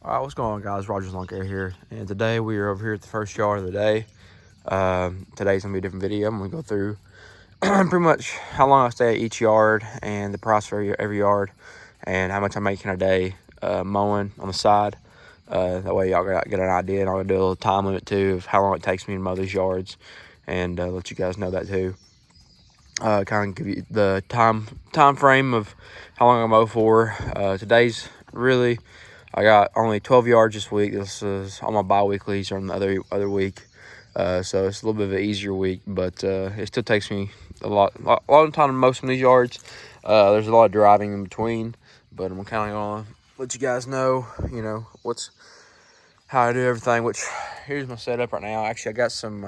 What's going on, guys? Roger's Lawn Care here, and today we are over here at the first yard of the day. Today's gonna be a different video. I'm gonna go through pretty much how long I stay at each yard and the price for every yard, and how much I'm making a day mowing on the side. That way y'all get an idea, and I'm gonna do a little time limit too of how long it takes me to mow these yards, and let you guys know that too. Kind of give you the time frame of how long I mow for. Today's really, I got only 12 yards this week. This is on my bi-weeklies on the other week. So it's a little bit of an easier week, but it still takes me a lot of time to mow some of these yards. There's a lot of driving in between, but I'm kind of gonna let you guys know, how I do everything. Which, here's my setup right now. Actually, I got some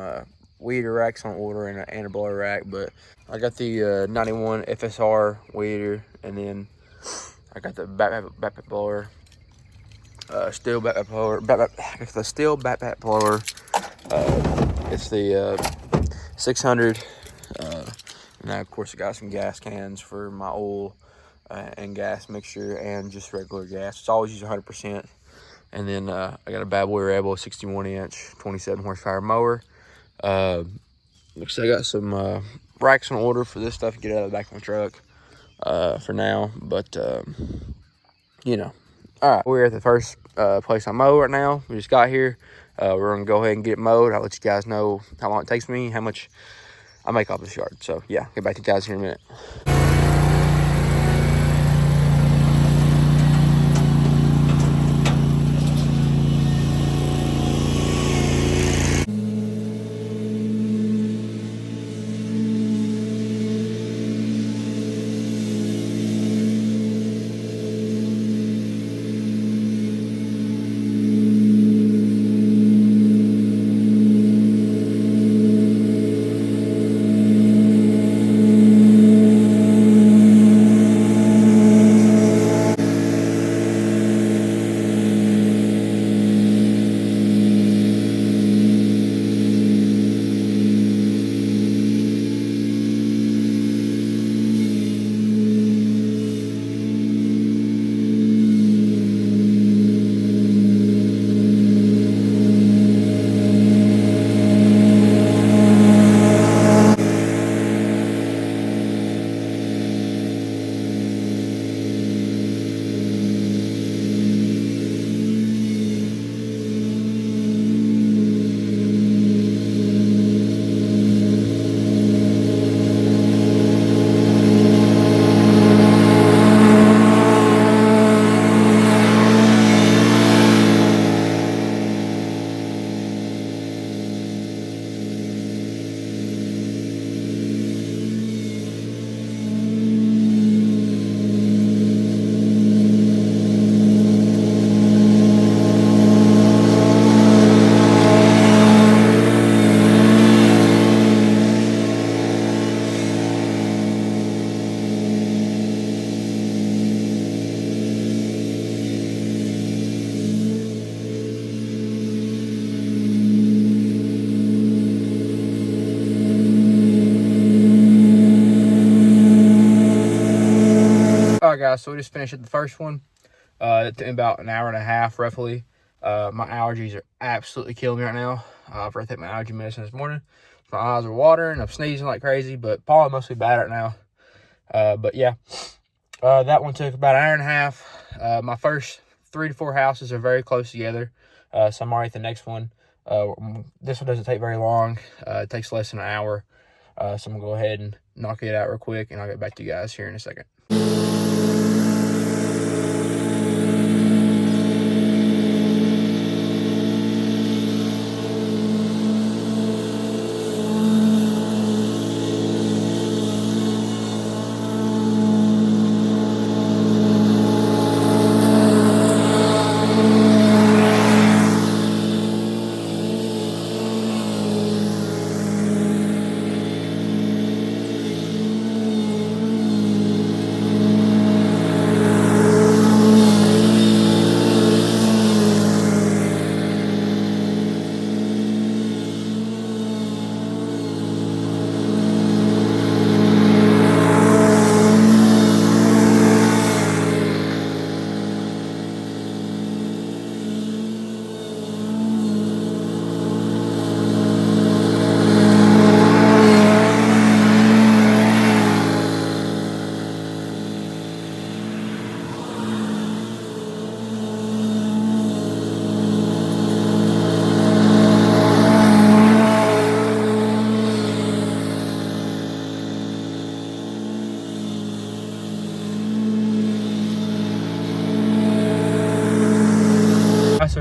weeder racks on order and a blower rack, but I got the 91 FSR weeder, and then I got the backpack blower. Steel backpack blower. The steel backpack blower. It's the 600. And I, of course, I got some gas cans for my oil and gas mixture, and just regular gas. It's always use 100%. And then I got a Bad Boy Rebel 61-inch, 27 horsepower mower. Looks like I got some racks on order for this stuff to get out of the back of my truck for now. But all right, we're at the first place I mow right now. We just got here. We're gonna go ahead and get it mowed. I'll let you guys know how long it takes me, how much I make off this yard. So yeah, get back to you guys here in a minute. All right, guys, so we just finished at the first one. It took me about an hour and a half, roughly. My allergies are absolutely killing me right now. I've already taken my allergy medicine this morning. My eyes are watering. I'm sneezing like crazy, but pollen must be bad right now. But yeah, that one took about an hour and a half. My first 3 to 4 houses are very close together, so I'm already at the next one. This one doesn't take very long. It takes less than an hour. So I'm going to go ahead and knock it out real quick, and I'll get back to you guys here in a second.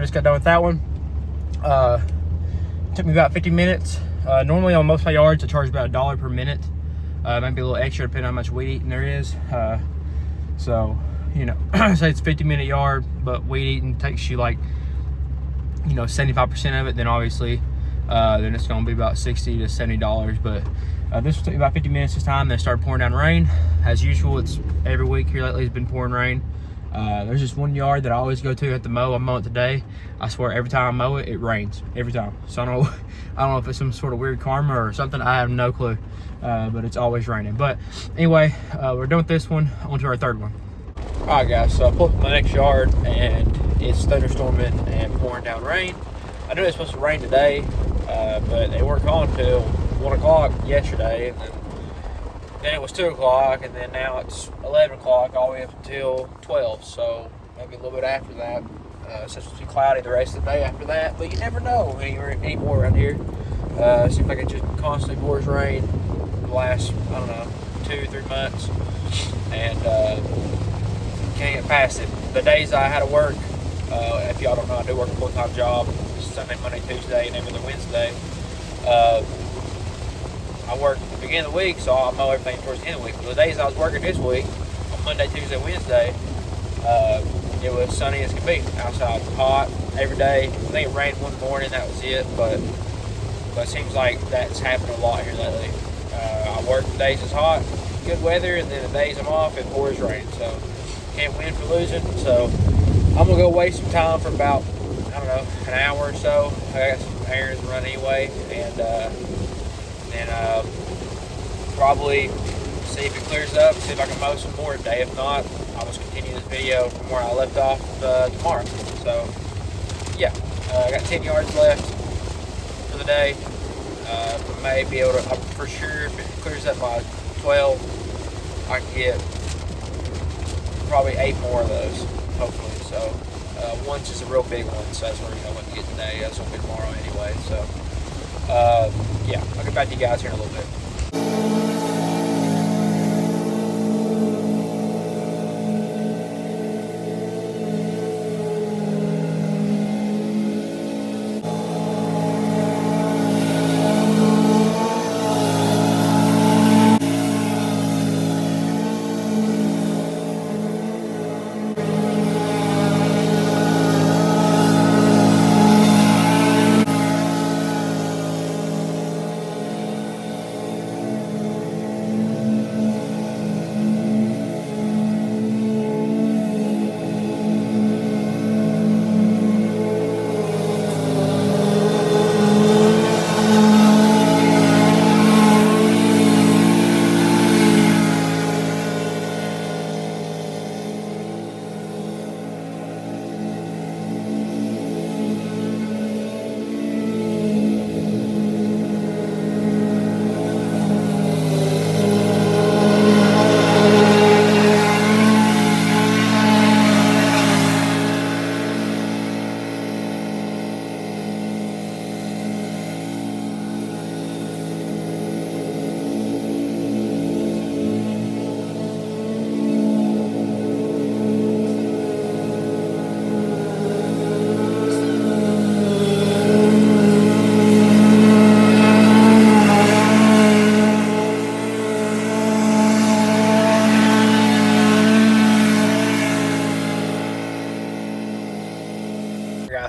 just got done with that one. Took me about 50 minutes. Normally on most of my yards I charge about $1 per minute. Maybe a little extra depending on how much weed eating there is. So, you know, say it's a 50-minute yard, but weed eating takes you like, you know, 75% of it, then obviously then it's going to be about $60 to $70. But this took me about 50 minutes this time. Then it started pouring down rain. As usual, it's every week here lately it's been pouring rain. There's just one yard that I always go to at the mow. I'm mowing today. I swear every time I mow it, it rains every time. So I don't know if it's some sort of weird karma or something. I have no clue. But it's always raining. But anyway, we're done with this one. On to our third one. All right, guys. So I pulled up my next yard and it's thunderstorming and pouring down rain. I knew it was supposed to rain today, but they weren't calling until 1 o'clock yesterday, and then it was 2 o'clock, and then now it's 11 o'clock all the way up until 12. So maybe a little bit after that. It's supposed to be cloudy the rest of the day after that, but you never know anymore around here. It seems like it just constantly pours rain the last, I don't know, 2-3 months, and can't get past it. The days I had to work, if y'all don't know, I do work a full-time job, Sunday, Monday, Tuesday, and every other Wednesday. I work at the beginning of the week, so I'll mow everything towards the end of the week. But the days I was working this week, on Monday, Tuesday, Wednesday, it was sunny as could be outside, hot every day. I think it rained one morning, that was it, but it seems like that's happened a lot here lately. I work the days it's hot, good weather, and then the days I'm off, it pours rain. So can't win for losing. So I'm gonna go waste some time for about, I don't know, an hour or so. I got some errands to run anyway, and then probably see if it clears up, see if I can mow some more today. If not, I'll just continue this video from where I left off tomorrow. So yeah, I got 10 yards left for the day. May be able to, for sure, if it clears up by 12, I can get probably 8 more of those, hopefully. So one's just a real big one, so that's where you know what to get today. That's gonna be tomorrow anyway. So yeah, I'll get back to you guys here in a little bit.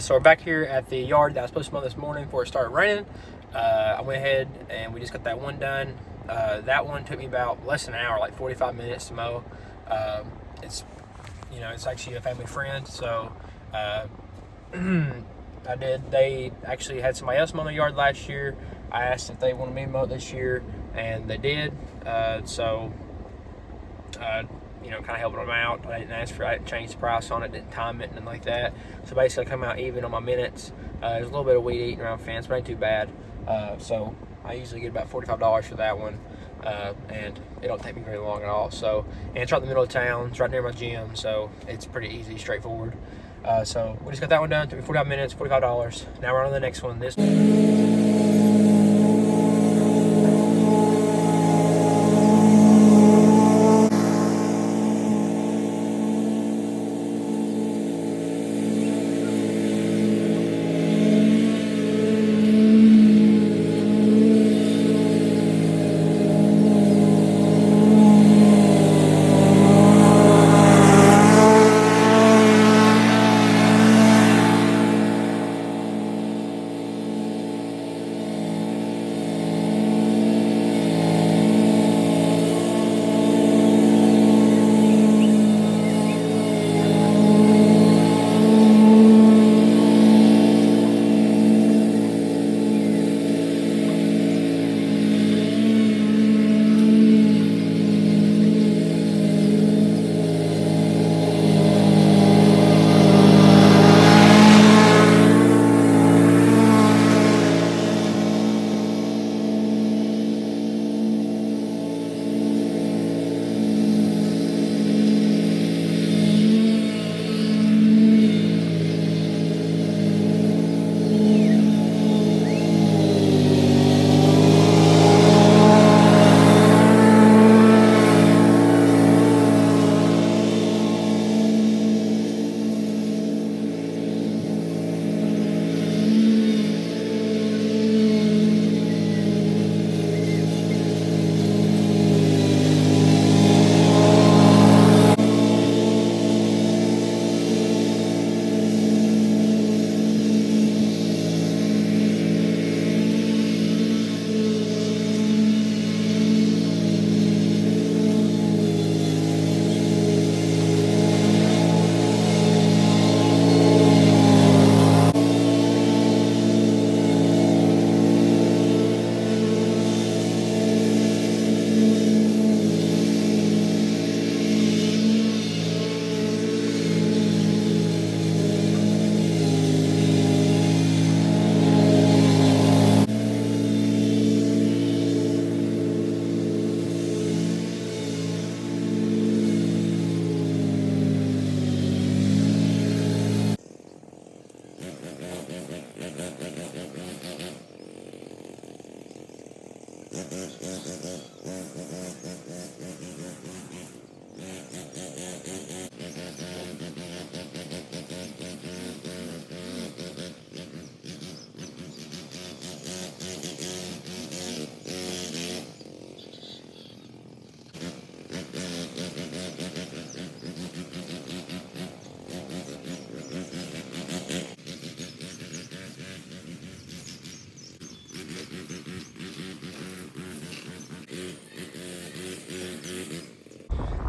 So we're back here at the yard that I was supposed to mow this morning before it started raining. I went ahead and we just got that one done. That one took me about less than an hour, like 45 minutes to mow. It's, you know, it's actually a family friend, so they actually had somebody else mow the yard last year. I asked if they wanted me to mow it this year, and they did. You know, kind of helping them out. I didn't change the price on it, didn't time it, nothing like that. So basically, I come out even on my minutes. There's a little bit of weed eating around the fence, but ain't too bad. So I usually get about $45 for that one, and it don't take me very long at all. So, and it's right in the middle of town. It's right near my gym, so it's pretty easy, straightforward. So we just got that one done. Took me 45 minutes, $45. Now we're on to the next one. This.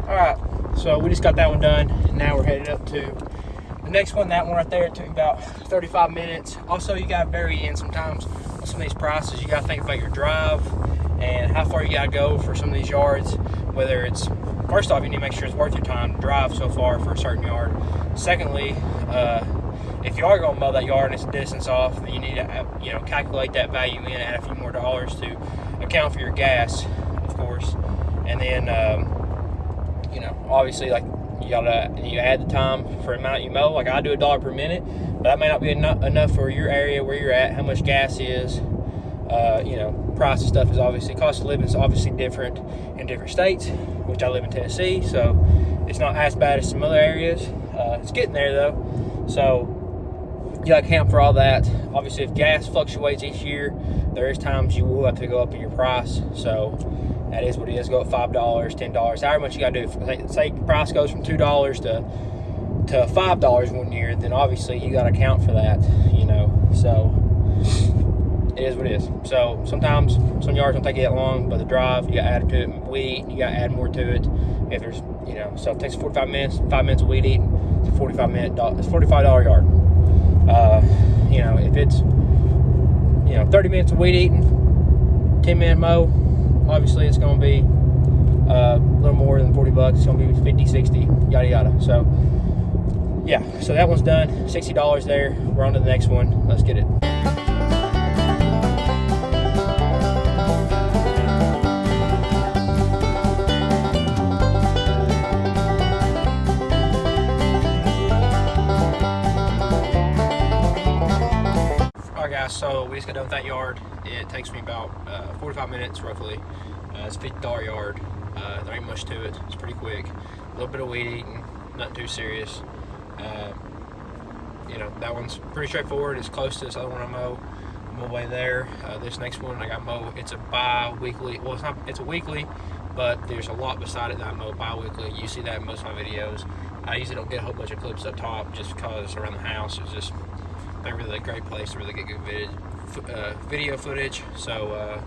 Alright, so we just got that one done, and now we're headed up to the next one. That one right there, it took about 35 minutes. Also, you gotta vary in sometimes on some of these prices. You gotta think about your drive and how far you gotta go for some of these yards. Whether it's, first off, you need to make sure it's worth your time to drive so far for a certain yard. Secondly, if you are gonna mow that yard and it's a distance off, then you need to calculate that value in, add a few more dollars to account for your gas, of course. And then obviously, like, you add the time for the amount you mow. Like, I do $1 per minute, but that may not be enough for your area where you're at, how much gas is. Price of stuff is obviously, cost of living is obviously different in different states, which I live in Tennessee, so it's not as bad as some other areas. It's getting there though, so you gotta account for all that. Obviously, if gas fluctuates each year, there is times you will have to go up in your price, so that is what it is. Go up $5, $10, however much you gotta do. Say the price goes from $2 to $5 one year, then obviously you gotta account for that, so it is what it is. So sometimes some yards don't take you that long, but the drive, you gotta add to it. Weed, you gotta add more to it. If there's, so if it takes 45 minutes, 5 minutes of weed eating, it's a $45 yard. If it's 30 minutes of weed eating, 10-minute mow, obviously it's going to be a little more than $40. It's going to be 50, 60, yada yada. So yeah, so that one's done. $60 there. We're on to the next one. Let's get it. So we just got done with that yard. It takes me about 45 minutes roughly. It's a $50 yard. There ain't much to it. It's pretty quick. A little bit of weed eating, nothing too serious. That one's pretty straightforward. It's close to this other one I mow. I'm on my way there. This next one I got mow. It's a bi-weekly. Well, it's a weekly, but there's a lot beside it that I mow bi-weekly. You see that in most of my videos. I usually don't get a whole bunch of clips up top just because around the house it's just a really great place to really get good video footage. So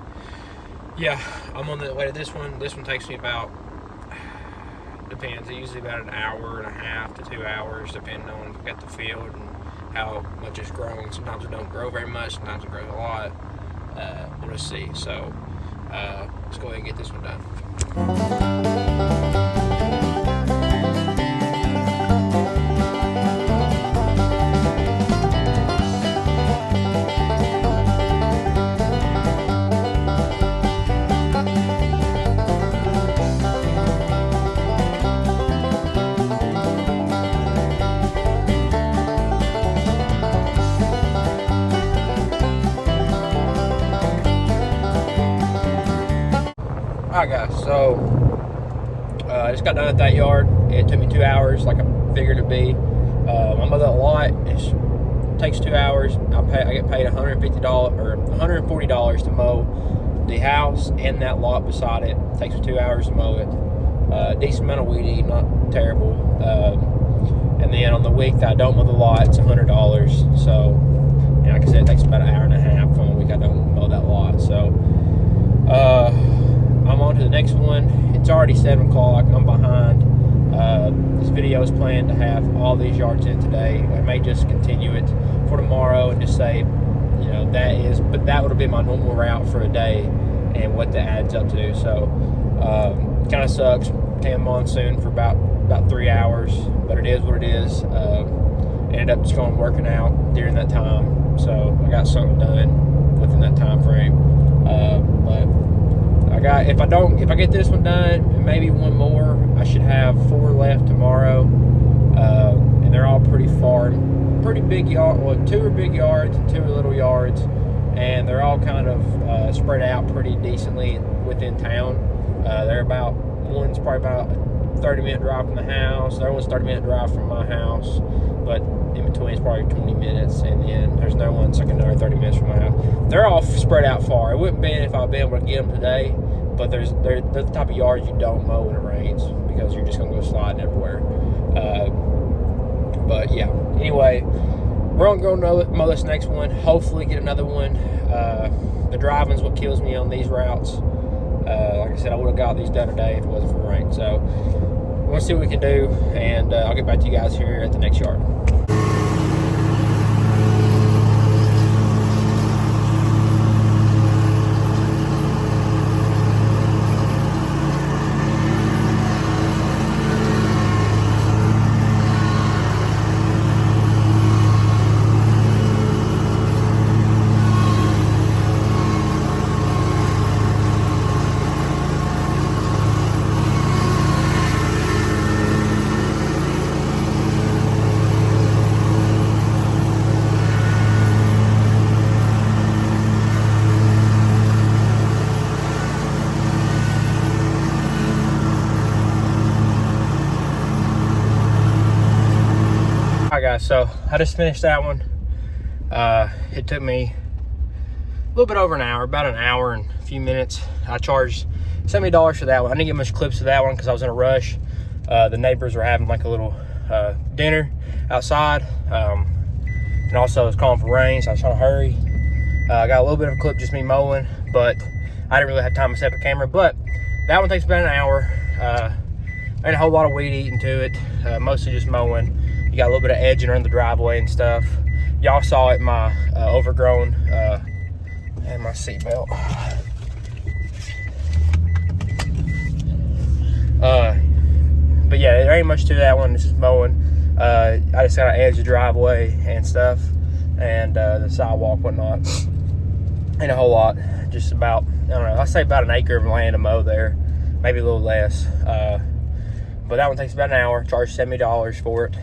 yeah, I'm on the way to this one. This one takes me about, depends, usually about an hour and a half to 2 hours, depending on if I got the field and how much it's grown. Sometimes it don't grow very much, sometimes it grows a lot. We'll just see. So let's go ahead and get this one done. Alright guys, so I just got done at that yard. It took me 2 hours like I figured it'd be. I mow that lot. It takes 2 hours. I get paid $150 or $140 to mow the house and that lot beside it. It takes me 2 hours to mow it. Decent amount of weed eating, not terrible. And then on the week that I don't mow the lot, it's $100. So, like I said, it takes about an hour and a half on the week I don't mow that lot. So, I'm on to the next one. It's already 7 o'clock. I'm behind. This video is planned to have all these yards in today. I may just continue it for tomorrow and just say, but that would have been my normal route for a day and what that adds up to. So, kind of sucks. Came monsoon for about 3 hours, but it is what it is. Ended up just going working out during that time, so I got something done within that time frame. But if I get this one done and maybe one more, I should have 4 left tomorrow, and they're all pretty far pretty big yard. Well, 2 are big yards and 2 are little yards, and they're all kind of spread out pretty decently within town. They're about, one's probably about a 30-minute drive from the house. The other one's 30-minute drive from my house, but in between it's probably 20 minutes, and then there's no one, it's like another 30 minutes from my house. They're all spread out far. It wouldn't be if I'd been able to get them today, but they're the type of yards you don't mow when it rains, because you're just gonna go sliding everywhere. But yeah, anyway, we're gonna go mow this next one. Hopefully get another one. The driving's what kills me on these routes. Like I said, I would have got these done today if it wasn't for rain. So we'll see what we can do, and I'll get back to you guys here at the next yard. Alright guys, so I just finished that one. It took me a little bit over an hour, about an hour and a few minutes. I charged $70 for that one. I didn't get much clips of that one because I was in a rush. The neighbors were having like a little dinner outside, and also it was calling for rain, so I was trying to hurry. I got a little bit of a clip, just me mowing, but I didn't really have time to set up a camera. But that one takes about an hour. Ain't a whole lot of weed eating to it, mostly just mowing. You got a little bit of edging around the driveway and stuff. Y'all saw it, my overgrown, and my seatbelt. But yeah, there ain't much to that one. This is mowing. I just gotta edge the driveway and stuff, and the sidewalk, whatnot. Ain't a whole lot. Just about, I don't know, I'd say about an acre of land to mow there, maybe a little less. But that one takes about an hour. Charge $70 for it.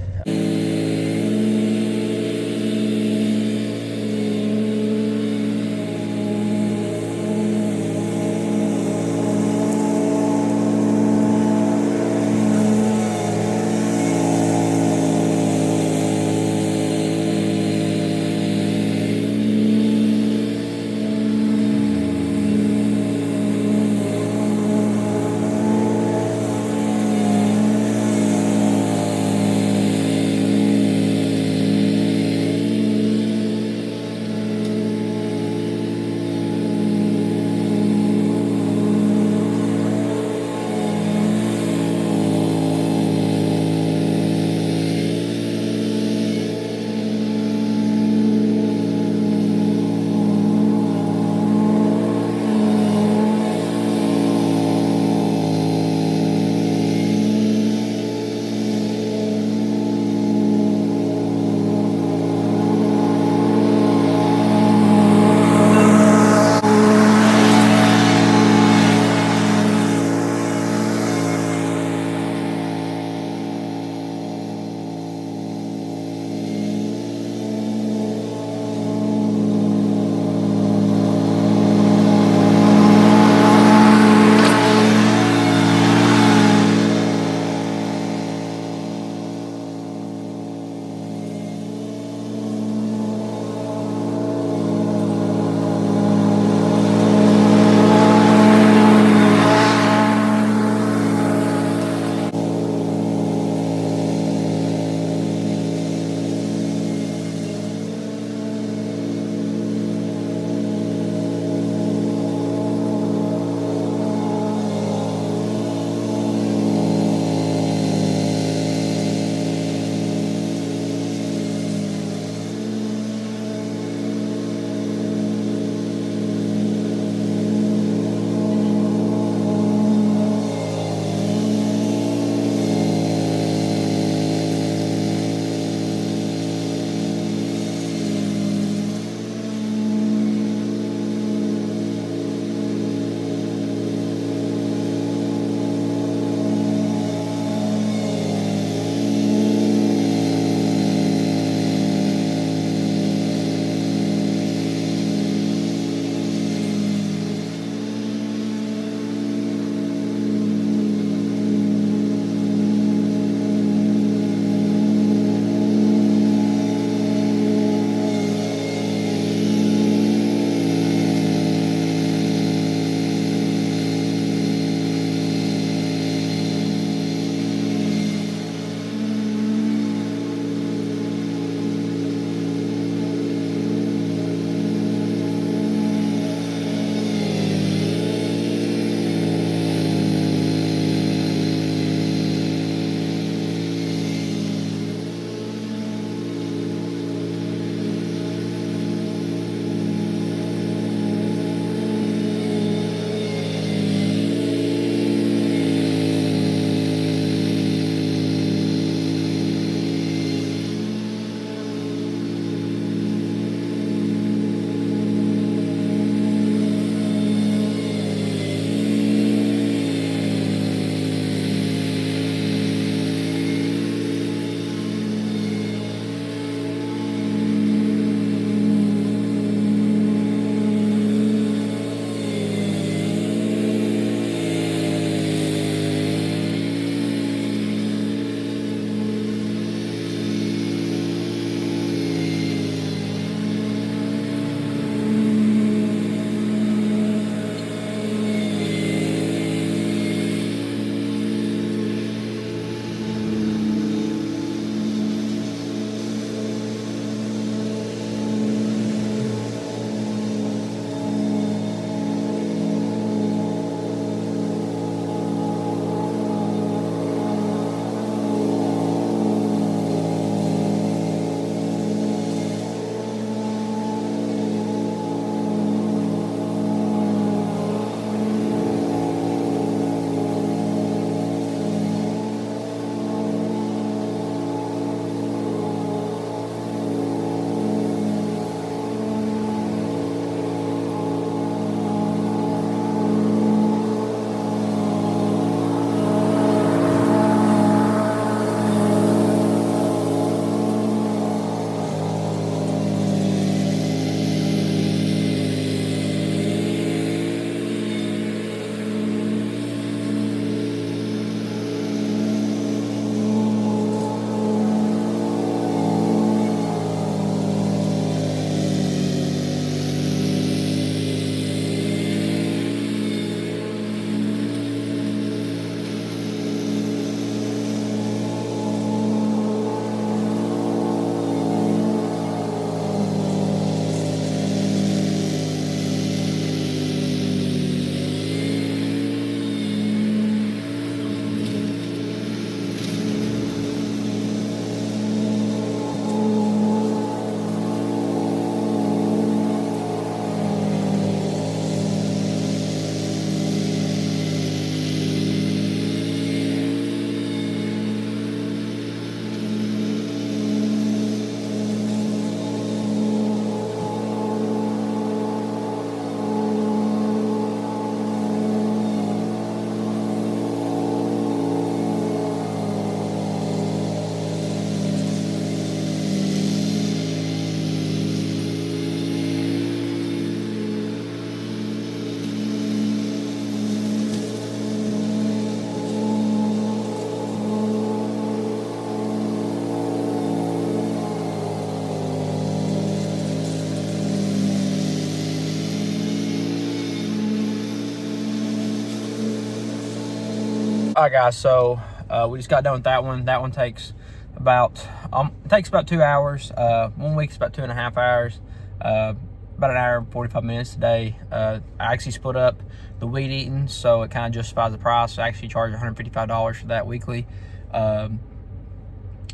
All right, guys, so we just got done with that one. That one takes about 2 hours. 1 week is about 2.5 hours. About an hour and 45 minutes today. I actually split up the weed eating, so it kind of justifies the price. I actually charge $155 for that weekly.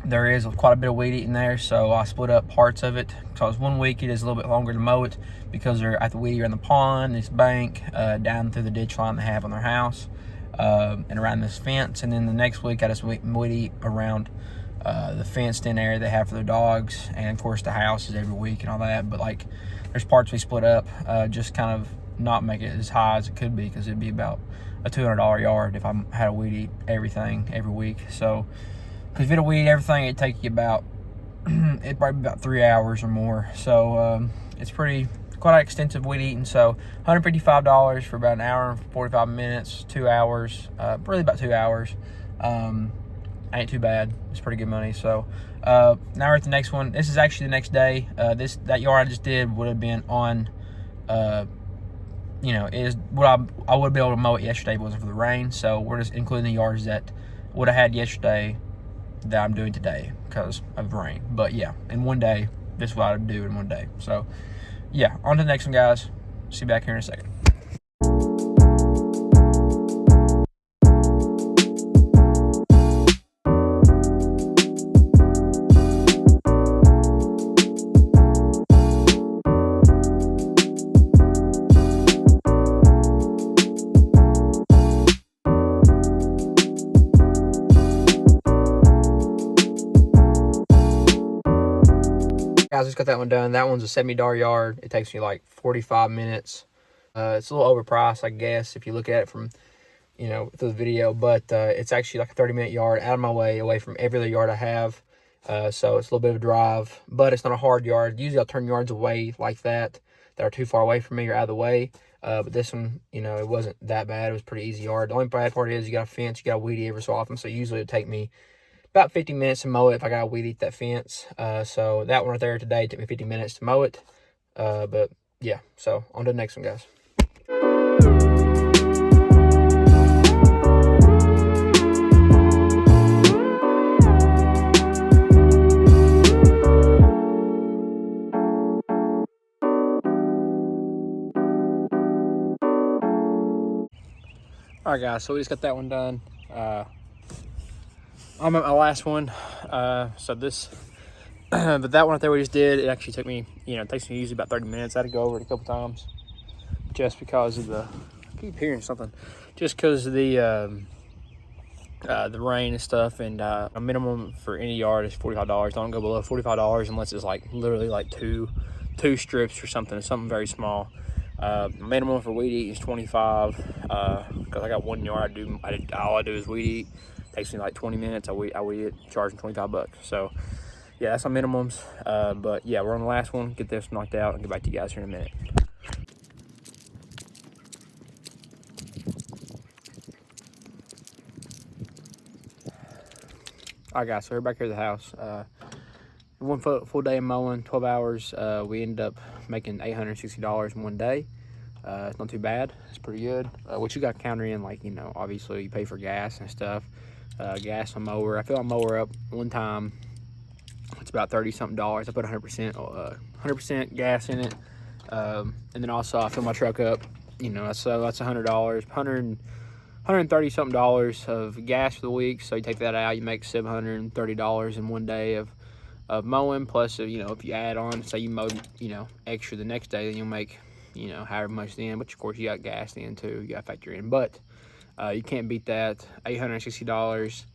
There is quite a bit of weed eating there, so I split up parts of it. Because 1 week it is a little bit longer to mow it because they're at the weed around the pond, this bank, down through the ditch line they have on their house, and around this fence. And then the next week I just weed eat around the fenced in area they have for their dogs, and of course the houses every week and all that. But like, there's parts we split up, just kind of not make it as high as it could be, because it'd be about a $200 yard if I had to weed eat everything every week. So because if you weed everything, it'd take you about it'd probably be about 3 hours or more. So it's quite extensive weed eating. So $155 for about an hour and 45 minutes, 2 hours, really about 2 hours. Ain't too bad. It's pretty good money. So now we're at the next one. This is actually the next day. That yard I just did would have been on, is what I would be able to mow it yesterday if it wasn't for the rain. So we're just including the yards that would have had yesterday that I'm doing today because of rain. But yeah, in 1 day, this is what I'd do in 1 day. So yeah, on to the next one, guys. See you back here in a second. Guys, just got that one done. That one's a $70 yard. It takes me like 45 minutes. It's a little overpriced, I guess, if you look at it from, through the video. But it's actually like a 30-minute yard out of my way, away from every other yard I have. So it's a little bit of a drive, but it's not a hard yard. Usually I'll turn yards away like that are too far away from me or out of the way. But this one, it wasn't that bad. It was a pretty easy yard. The only bad part is you got a fence, you got to weed eat every so often. So usually it'll take me about 50 minutes to mow it if I got to weed eat that fence. So that one right there today took me 50 minutes to mow it. But yeah, so on to the next one, guys. All right, guys, so we just got that one done. I'm at my last one. So this, but that one right there we just did, it actually took me, it takes me usually about 30 minutes. I had to go over it a couple times just because of I keep hearing something, just because of the rain and stuff. And a minimum for any yard is $45. Don't go below $45 unless it's like literally like two strips or something very small. Minimum for weed eat is $25. Because I got 1 yard, all I do is weed eat. Takes me like 20 minutes. I weed it, charging $25. So yeah, that's my minimums. But yeah, we're on the last one. Get this knocked out and get back to you guys here in a minute. All right, guys, so we're back here at the house. One full day of mowing, 12 hours. We ended up making $860 in 1 day. It's not too bad. It's pretty good. What you got to counter in, like, obviously you pay for gas and stuff. Gas on mower. I fill my mower up one time. It's about $30-something. I put 100% gas in it. And then also I fill my truck up. So that's $100. $130-something of gas for the week. So you take that out, you make $730 in 1 day of mowing. Plus, if you add on, say you mowed, extra the next day, then you'll make, however much then. But of course, you got gas then too. You got to factor in. But you can't beat that. $860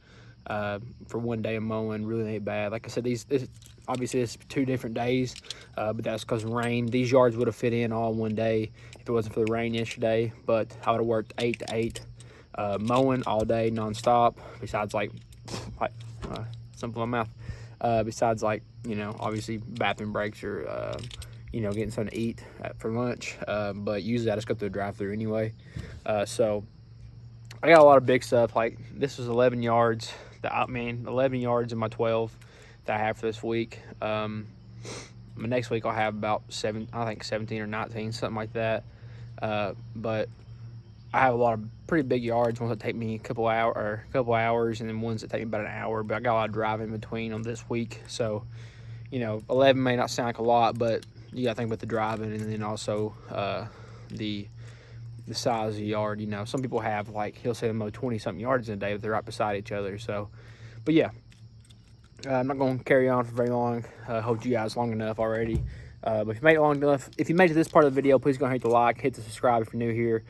for 1 day of mowing really ain't bad. Like I said, obviously it's 2 different days, but that's because of rain. These yards would have fit in all 1 day if it wasn't for the rain yesterday. But I would have worked 8 to 8 mowing all day nonstop. Besides something in my mouth. Besides obviously bathroom breaks or getting something to eat for lunch. But usually I just go through the drive-through anyway. So I got a lot of big stuff. Like this was 11 yards. 11 yards in my 12 that I have for this week. Next week I'll have about 17 or 19, something like that. But I have a lot of pretty big yards, ones that take me a couple hours, and then ones that take me about an hour. But I got a lot of driving in between on this week, so 11 may not sound like a lot, but you got to think about the driving, and then also the size of the yard. Some people have, like, he'll say they mow 20 something yards in a day, but they're right beside each other. So, but yeah, I'm not going to carry on for very long. Hold you guys long enough already. But if you made it long enough, if you made it to this part of the video, please go ahead and hit the like, hit the subscribe if you're new here.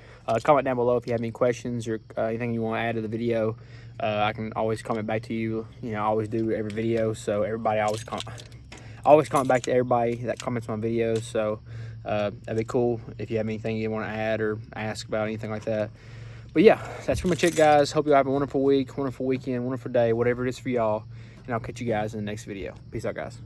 Comment down below if you have any questions or anything you want to add to the video. I can always comment back to you. I always do every video, so everybody always comment back to everybody that comments on my videos. So that'd be cool if you have anything you want to add or ask about, anything like that. But yeah, that's pretty much it, guys. Hope you have a wonderful week, wonderful weekend, wonderful day, whatever it is for y'all. And I'll catch you guys in the next video. Peace out, guys.